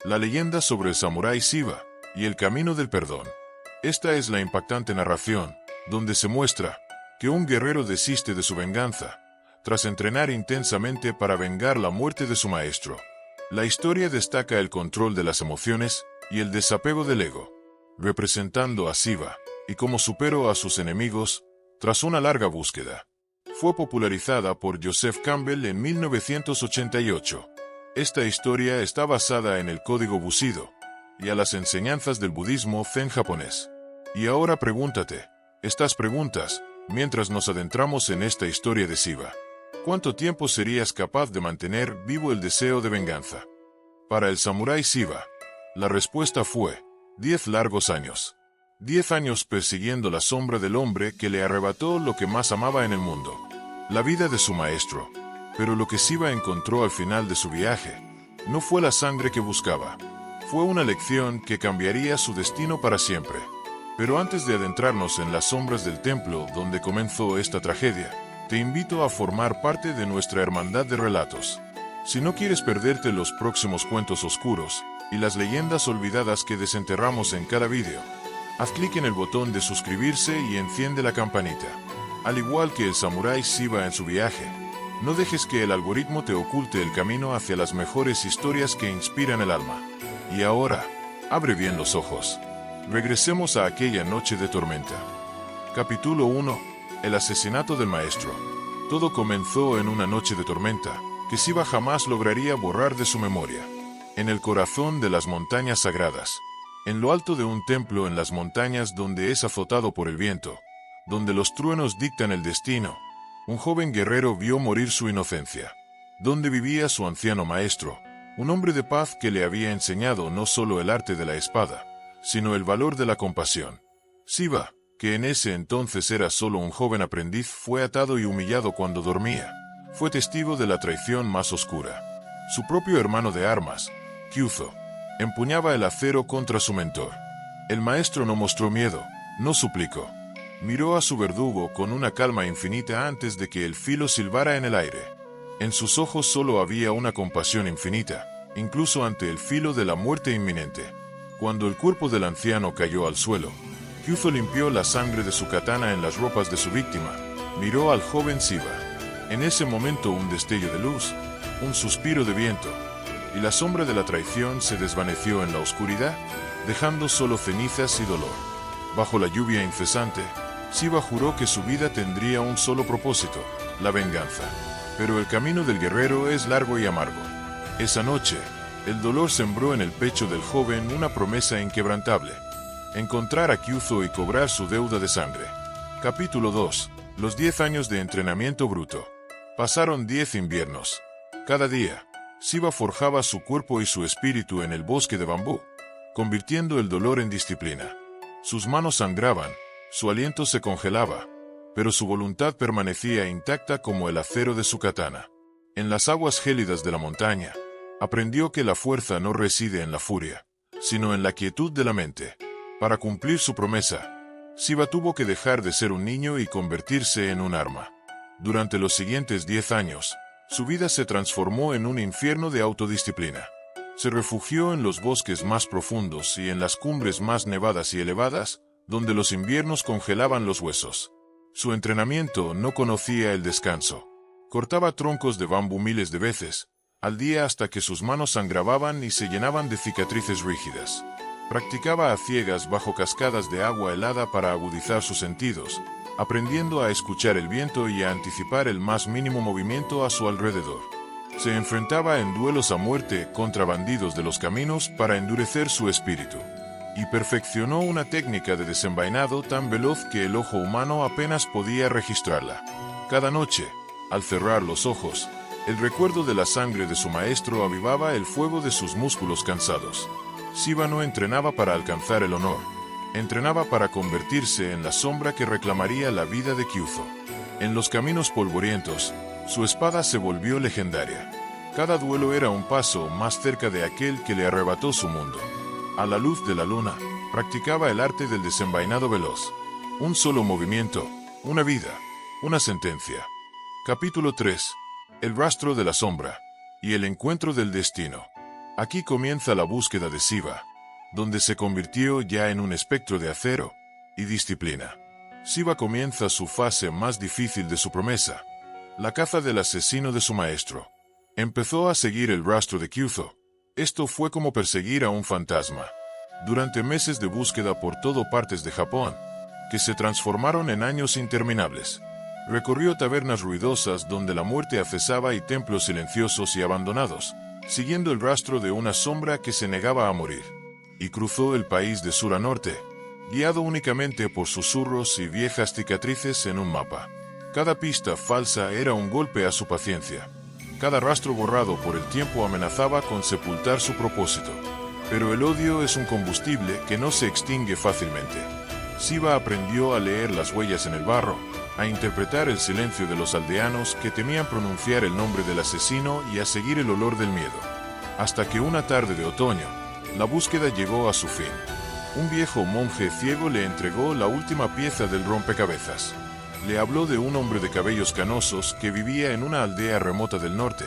La leyenda sobre el samurái Shiva y el camino del perdón. Esta es la impactante narración, donde se muestra que un guerrero desiste de su venganza, tras entrenar intensamente para vengar la muerte de su maestro. La historia destaca el control de las emociones y el desapego del ego, representando a Shiva y cómo superó a sus enemigos tras una larga búsqueda. Fue popularizada por Joseph Campbell en 1988. Esta historia está basada en el código Bushido y a las enseñanzas del budismo zen japonés. Y ahora pregúntate estas preguntas mientras nos adentramos en esta historia de Shiva. ¿Cuánto tiempo serías capaz de mantener vivo el deseo de venganza? Para el samurái Shiva, la respuesta fue 10 largos años. 10 años persiguiendo la sombra del hombre que le arrebató lo que más amaba en el mundo, la vida de su maestro. Pero lo que Shiva encontró al final de su viaje no fue la sangre que buscaba. Fue una lección que cambiaría su destino para siempre. Pero antes de adentrarnos en las sombras del templo donde comenzó esta tragedia, te invito a formar parte de nuestra hermandad de relatos. Si no quieres perderte los próximos cuentos oscuros y las leyendas olvidadas que desenterramos en cada vídeo, haz clic en el botón de suscribirse y enciende la campanita. Al igual que el samurái Shiva en su viaje, no dejes que el algoritmo te oculte el camino hacia las mejores historias que inspiran el alma. Y ahora, abre bien los ojos. Regresemos a aquella noche de tormenta. Capítulo 1. El asesinato del maestro. Todo comenzó en una noche de tormenta, que Shiva jamás lograría borrar de su memoria. En el corazón de las montañas sagradas. En lo alto de un templo en las montañas donde es azotado por el viento, donde los truenos dictan el destino, un joven guerrero vio morir su inocencia. Donde vivía su anciano maestro, un hombre de paz que le había enseñado no solo el arte de la espada, sino el valor de la compasión. Shiva, que en ese entonces era solo un joven aprendiz, fue atado y humillado cuando dormía. Fue testigo de la traición más oscura. Su propio hermano de armas, Kyuzo, empuñaba el acero contra su mentor. El maestro no mostró miedo, no suplicó. Miró a su verdugo con una calma infinita antes de que el filo silbara en el aire. En sus ojos solo había una compasión infinita, incluso ante el filo de la muerte inminente. Cuando el cuerpo del anciano cayó al suelo, Kyuzo limpió la sangre de su katana en las ropas de su víctima. Miró al joven Shiva. En ese momento un destello de luz, un suspiro de viento, y la sombra de la traición se desvaneció en la oscuridad, dejando solo cenizas y dolor. Bajo la lluvia incesante, Shiva juró que su vida tendría un solo propósito, la venganza. Pero el camino del guerrero es largo y amargo. Esa noche, el dolor sembró en el pecho del joven una promesa inquebrantable: encontrar a Kyuzo y cobrar su deuda de sangre. Capítulo 2. Los 10 años de entrenamiento bruto. Pasaron 10 inviernos. Cada día, Shiva forjaba su cuerpo y su espíritu en el bosque de bambú, convirtiendo el dolor en disciplina. Sus manos sangraban, su aliento se congelaba, pero su voluntad permanecía intacta como el acero de su katana. En las aguas gélidas de la montaña, aprendió que la fuerza no reside en la furia, sino en la quietud de la mente. Para cumplir su promesa, Shiva tuvo que dejar de ser un niño y convertirse en un arma. Durante los siguientes 10 años, su vida se transformó en un infierno de autodisciplina. Se refugió en los bosques más profundos y en las cumbres más nevadas y elevadas, donde los inviernos congelaban los huesos. Su entrenamiento no conocía el descanso. Cortaba troncos de bambú miles de veces al día hasta que sus manos sangraban y se llenaban de cicatrices rígidas. Practicaba a ciegas bajo cascadas de agua helada para agudizar sus sentidos, aprendiendo a escuchar el viento y a anticipar el más mínimo movimiento a su alrededor. Se enfrentaba en duelos a muerte contra bandidos de los caminos para endurecer su espíritu. Y perfeccionó una técnica de desenvainado tan veloz que el ojo humano apenas podía registrarla. Cada noche, al cerrar los ojos, el recuerdo de la sangre de su maestro avivaba el fuego de sus músculos cansados. Shiva no entrenaba para alcanzar el honor, entrenaba para convertirse en la sombra que reclamaría la vida de Kyuzo. En los caminos polvorientos, su espada se volvió legendaria. Cada duelo era un paso más cerca de aquel que le arrebató su mundo. A la luz de la luna, practicaba el arte del desenvainado veloz. Un solo movimiento, una vida, una sentencia. Capítulo 3. El rastro de la sombra y el encuentro del destino. Aquí comienza la búsqueda de Shiva, donde se convirtió ya en un espectro de acero y disciplina. Shiva comienza su fase más difícil de su promesa, la caza del asesino de su maestro. Empezó a seguir el rastro de Kyuzo. Esto fue como perseguir a un fantasma. Durante meses de búsqueda por todas partes de Japón, que se transformaron en años interminables. Recorrió tabernas ruidosas donde la muerte acesaba y templos silenciosos y abandonados, siguiendo el rastro de una sombra que se negaba a morir. Y cruzó el país de sur a norte, guiado únicamente por susurros y viejas cicatrices en un mapa. Cada pista falsa era un golpe a su paciencia. Cada rastro borrado por el tiempo amenazaba con sepultar su propósito. Pero el odio es un combustible que no se extingue fácilmente. Shiva aprendió a leer las huellas en el barro, a interpretar el silencio de los aldeanos que temían pronunciar el nombre del asesino y a seguir el olor del miedo. Hasta que una tarde de otoño, la búsqueda llegó a su fin. Un viejo monje ciego le entregó la última pieza del rompecabezas. Le habló de un hombre de cabellos canosos que vivía en una aldea remota del norte,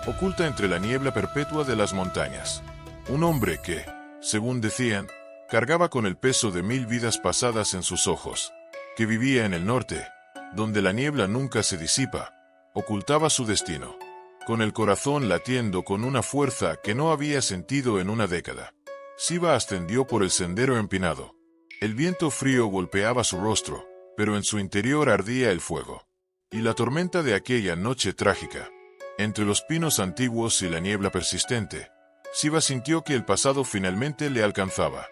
oculta entre la niebla perpetua de las montañas. Un hombre que, según decían, cargaba con el peso de 1000 vidas pasadas en sus ojos, que vivía en el norte, donde la niebla nunca se disipa, ocultaba su destino, con el corazón latiendo con una fuerza que no había sentido en una década. Shiva ascendió por el sendero empinado. El viento frío golpeaba su rostro, pero en su interior ardía el fuego. Y la tormenta de aquella noche trágica, entre los pinos antiguos y la niebla persistente, Shiva sintió que el pasado finalmente le alcanzaba.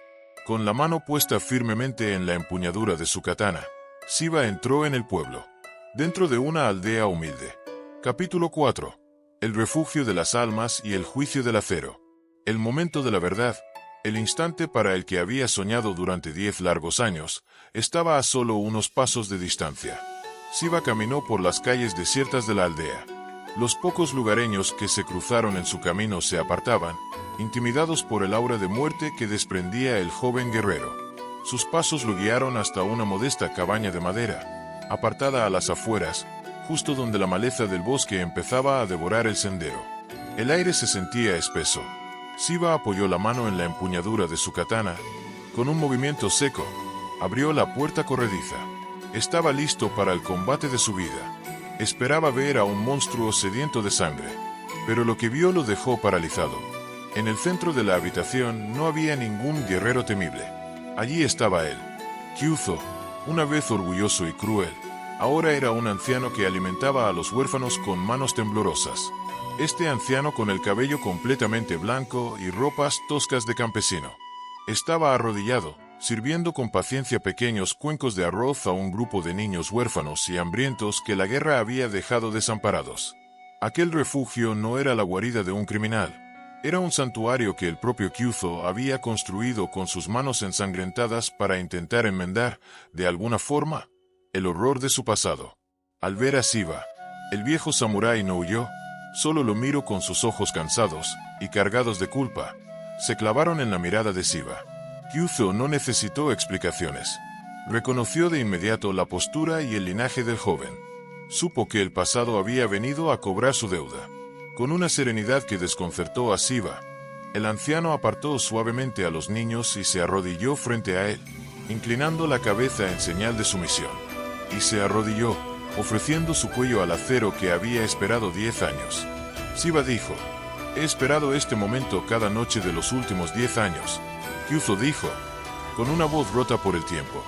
Con la mano puesta firmemente en la empuñadura de su katana, Shiva entró en el pueblo, dentro de una aldea humilde. Capítulo 4. El refugio de las almas y el juicio del acero. El momento de la verdad, el instante para el que había soñado durante 10 largos años, estaba a solo unos pasos de distancia. Shiva caminó por las calles desiertas de la aldea. Los pocos lugareños que se cruzaron en su camino se apartaban, intimidados por el aura de muerte que desprendía el joven guerrero. Sus pasos lo guiaron hasta una modesta cabaña de madera, apartada a las afueras, justo donde la maleza del bosque empezaba a devorar el sendero. El aire se sentía espeso. Shiva apoyó la mano en la empuñadura de su katana. Con un movimiento seco, abrió la puerta corrediza. Estaba listo para el combate de su vida. Esperaba ver a un monstruo sediento de sangre, pero lo que vio lo dejó paralizado. En el centro de la habitación no había ningún guerrero temible. Allí estaba él, Kyuzo, una vez orgulloso y cruel. Ahora era un anciano que alimentaba a los huérfanos con manos temblorosas. Este anciano con el cabello completamente blanco y ropas toscas de campesino. Estaba arrodillado, sirviendo con paciencia pequeños cuencos de arroz a un grupo de niños huérfanos y hambrientos que la guerra había dejado desamparados. Aquel refugio no era la guarida de un criminal. Era un santuario que el propio Kyuzo había construido con sus manos ensangrentadas para intentar enmendar, de alguna forma, el horror de su pasado. Al ver a Shiva, el viejo samurái no huyó, solo lo miró con sus ojos cansados y cargados de culpa. Se clavaron en la mirada de Shiva. Kyuzo no necesitó explicaciones. Reconoció de inmediato la postura y el linaje del joven. Supo que el pasado había venido a cobrar su deuda. Con una serenidad que desconcertó a Shiva, el anciano apartó suavemente a los niños y se arrodilló frente a él, inclinando la cabeza en señal de sumisión. Y se arrodilló, ofreciendo su cuello al acero que había esperado 10 años. Shiva dijo: «He esperado este momento cada noche de los últimos 10 años». Kyuzo dijo, con una voz rota por el tiempo: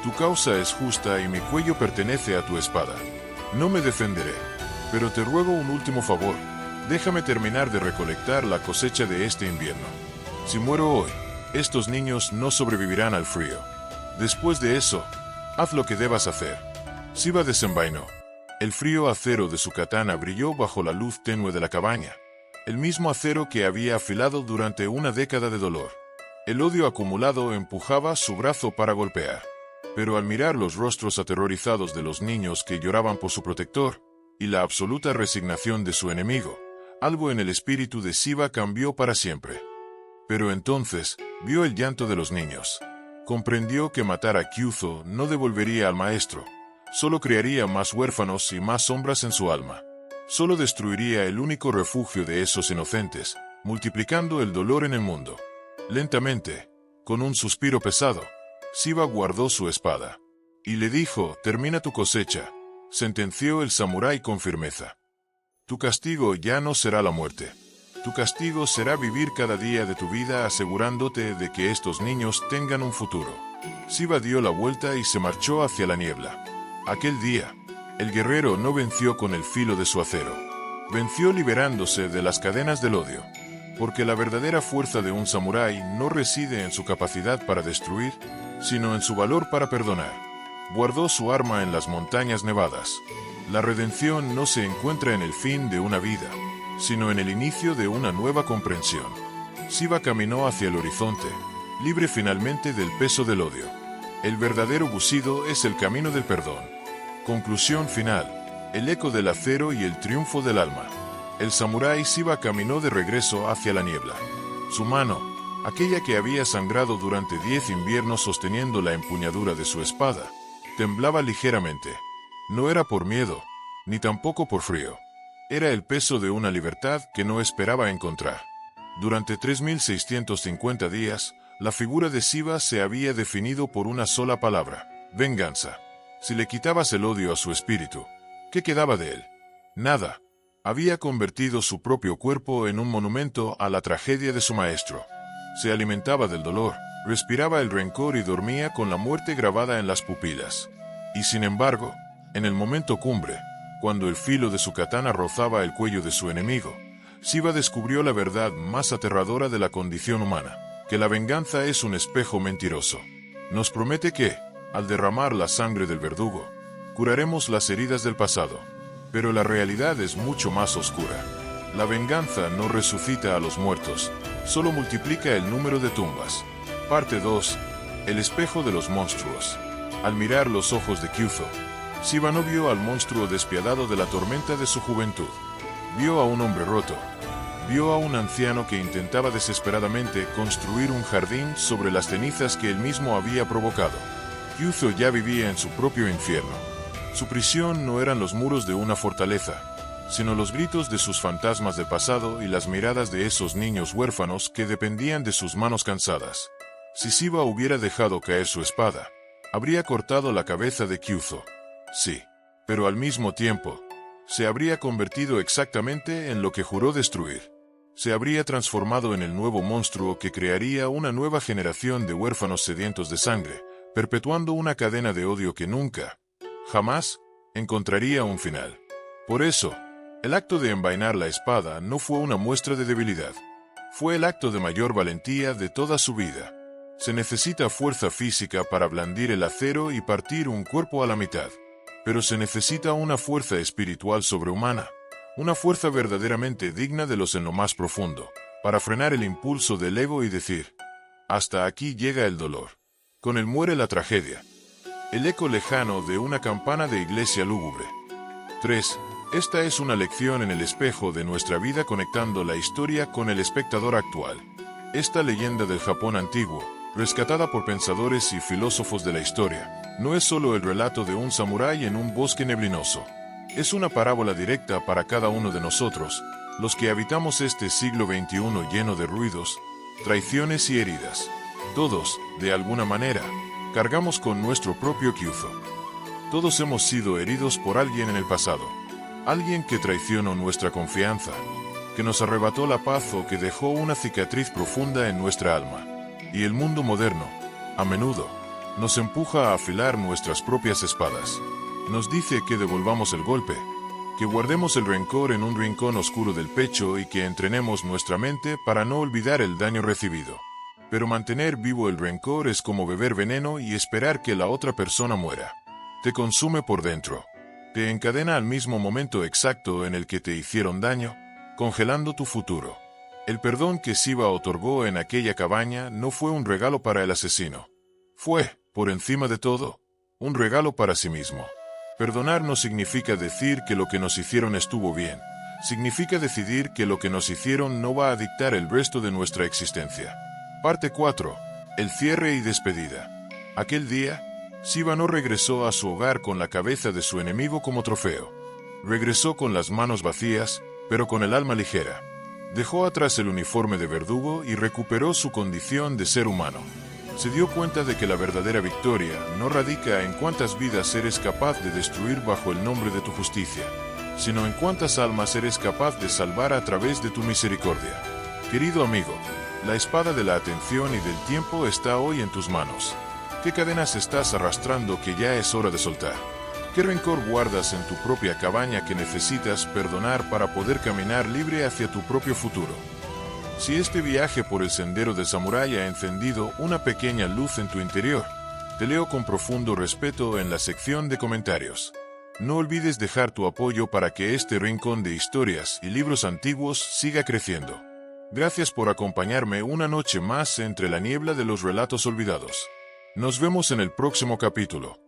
«Tu causa es justa y mi cuello pertenece a tu espada. No me defenderé, pero te ruego un último favor. Déjame terminar de recolectar la cosecha de este invierno. Si muero hoy, estos niños no sobrevivirán al frío. Después de eso, haz lo que debas hacer». Shiva desenvainó. El frío acero de su katana brilló bajo la luz tenue de la cabaña, el mismo acero que había afilado durante una década de dolor. El odio acumulado empujaba su brazo para golpear. Pero al mirar los rostros aterrorizados de los niños que lloraban por su protector, y la absoluta resignación de su enemigo, algo en el espíritu de Shiva cambió para siempre. Pero entonces, vio el llanto de los niños. Comprendió que matar a Kyuzo no devolvería al maestro, solo crearía más huérfanos y más sombras en su alma. Solo destruiría el único refugio de esos inocentes, multiplicando el dolor en el mundo. Lentamente, con un suspiro pesado, Shiva guardó su espada. Y le dijo: termina tu cosecha, sentenció el samurái con firmeza. Tu castigo ya no será la muerte. Tu castigo será vivir cada día de tu vida asegurándote de que estos niños tengan un futuro. Shiva dio la vuelta y se marchó hacia la niebla. Aquel día, el guerrero no venció con el filo de su acero. Venció liberándose de las cadenas del odio. Porque la verdadera fuerza de un samurái no reside en su capacidad para destruir, sino en su valor para perdonar. Guardó su arma en las montañas nevadas. La redención no se encuentra en el fin de una vida, sino en el inicio de una nueva comprensión. Shiva caminó hacia el horizonte, libre finalmente del peso del odio. El verdadero Bushido es el camino del perdón. Conclusión final: el eco del acero y el triunfo del alma. El samurái Shiva caminó de regreso hacia la niebla. Su mano, aquella que había sangrado durante 10 inviernos sosteniendo la empuñadura de su espada, temblaba ligeramente. No era por miedo, ni tampoco por frío. Era el peso de una libertad que no esperaba encontrar. Durante 3650 días, la figura de Shiva se había definido por una sola palabra: venganza. Si le quitabas el odio a su espíritu, ¿qué quedaba de él? Nada. Había convertido su propio cuerpo en un monumento a la tragedia de su maestro. Se alimentaba del dolor, respiraba el rencor y dormía con la muerte grabada en las pupilas. Y sin embargo, en el momento cumbre, cuando el filo de su katana rozaba el cuello de su enemigo, Shiva descubrió la verdad más aterradora de la condición humana: que la venganza es un espejo mentiroso. Nos promete que, al derramar la sangre del verdugo, curaremos las heridas del pasado. Pero la realidad es mucho más oscura. La venganza no resucita a los muertos, solo multiplica el número de tumbas. Parte 2. El espejo de los monstruos. Al mirar los ojos de Kyuzo, Shiva no vio al monstruo despiadado de la tormenta de su juventud. Vio a un hombre roto. Vio a un anciano que intentaba desesperadamente construir un jardín sobre las cenizas que él mismo había provocado. Kyuzo ya vivía en su propio infierno. Su prisión no eran los muros de una fortaleza, sino los gritos de sus fantasmas del pasado y las miradas de esos niños huérfanos que dependían de sus manos cansadas. Si Shiva hubiera dejado caer su espada, habría cortado la cabeza de Kyuzo. Sí, pero al mismo tiempo, se habría convertido exactamente en lo que juró destruir. Se habría transformado en el nuevo monstruo que crearía una nueva generación de huérfanos sedientos de sangre, perpetuando una cadena de odio que nunca, jamás, encontraría un final. Por eso, el acto de envainar la espada no fue una muestra de debilidad. Fue el acto de mayor valentía de toda su vida. Se necesita fuerza física para blandir el acero y partir un cuerpo a la mitad. Pero se necesita una fuerza espiritual sobrehumana, una fuerza verdaderamente digna de los en lo más profundo, para frenar el impulso del ego y decir: hasta aquí llega el dolor. Con él muere la tragedia. El eco lejano de una campana de iglesia lúgubre. 3. Esta es una lección en el espejo de nuestra vida, conectando la historia con el espectador actual. Esta leyenda del Japón antiguo, rescatada por pensadores y filósofos de la historia, no es solo el relato de un samurái en un bosque neblinoso. Es una parábola directa para cada uno de nosotros, los que habitamos este siglo XXI lleno de ruidos, traiciones y heridas. Todos, de alguna manera, cargamos con nuestro propio Kyuzo. Todos hemos sido heridos por alguien en el pasado. Alguien que traicionó nuestra confianza, que nos arrebató la paz o que dejó una cicatriz profunda en nuestra alma. Y el mundo moderno, a menudo, nos empuja a afilar nuestras propias espadas. Nos dice que devolvamos el golpe, que guardemos el rencor en un rincón oscuro del pecho y que entrenemos nuestra mente para no olvidar el daño recibido. Pero mantener vivo el rencor es como beber veneno y esperar que la otra persona muera. Te consume por dentro. Te encadena al mismo momento exacto en el que te hicieron daño, congelando tu futuro. El perdón que Shiva otorgó en aquella cabaña no fue un regalo para el asesino. Fue, por encima de todo, un regalo para sí mismo. Perdonar no significa decir que lo que nos hicieron estuvo bien. Significa decidir que lo que nos hicieron no va a dictar el resto de nuestra existencia. Parte 4. El cierre y despedida. Aquel día, Shiva no regresó a su hogar con la cabeza de su enemigo como trofeo. Regresó con las manos vacías, pero con el alma ligera. Dejó atrás el uniforme de verdugo y recuperó su condición de ser humano. Se dio cuenta de que la verdadera victoria no radica en cuántas vidas eres capaz de destruir bajo el nombre de tu justicia, sino en cuántas almas eres capaz de salvar a través de tu misericordia. Querido amigo, la espada de la atención y del tiempo está hoy en tus manos. ¿Qué cadenas estás arrastrando que ya es hora de soltar? ¿Qué rencor guardas en tu propia cabaña que necesitas perdonar para poder caminar libre hacia tu propio futuro? Si este viaje por el sendero del samurái ha encendido una pequeña luz en tu interior, te leo con profundo respeto en la sección de comentarios. No olvides dejar tu apoyo para que este rincón de historias y libros antiguos siga creciendo. Gracias por acompañarme una noche más entre la niebla de los relatos olvidados. Nos vemos en el próximo capítulo.